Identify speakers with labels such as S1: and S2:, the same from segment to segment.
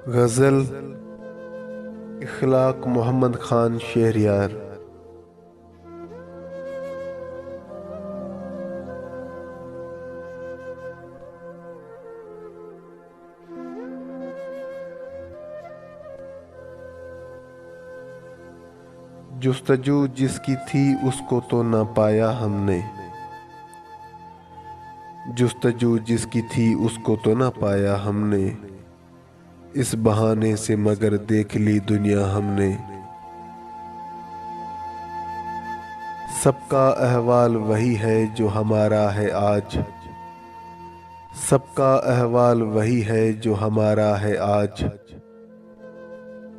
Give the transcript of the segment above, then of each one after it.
S1: غزل اخلاق محمد خان شہریار۔ جستجو جس کی تھی اس کو تو نہ پایا ہم نے، جستجو جس کی تھی اس کو تو نہ پایا ہم نے، اس بہانے سے مگر دیکھ لی دنیا ہم نے۔ سب کا احوال وہی ہے جو ہمارا ہے آج، سب کا احوال وہی ہے جو ہمارا ہے آج،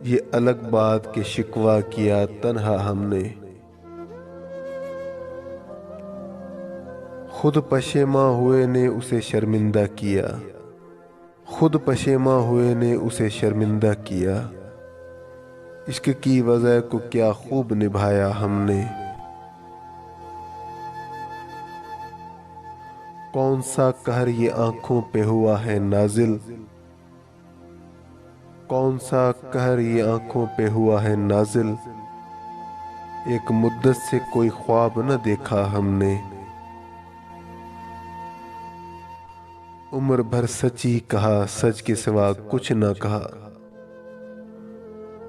S1: یہ الگ بات کہ شکوہ کیا تنہا ہم نے۔ خود پشیماں ہوئے نے اسے شرمندہ کیا، خود پشیماں ہوئے نے اسے شرمندہ کیا، عشق کی وجہ کو کیا خوب نبھایا ہم نے۔ کون سا قہر یہ آنکھوں پہ ہوا ہے نازل، کون سا قہر یہ آنکھوں پہ ہوا ہے نازل، ایک مدت سے کوئی خواب نہ دیکھا ہم نے۔ عمر بھر سچی کہا سچ کے سوا کچھ نہ کہا،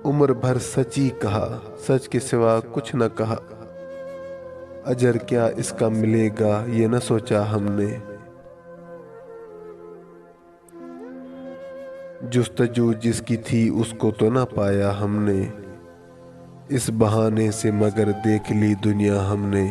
S1: عمر بھر سچی کہا سچ کے سوا کچھ نہ کہا، اجر کیا اس کا ملے گا یہ نہ سوچا ہم نے۔ جستجو جس کی تھی اس کو تو نہ پایا ہم نے، اس بہانے سے مگر دیکھ لی دنیا ہم نے۔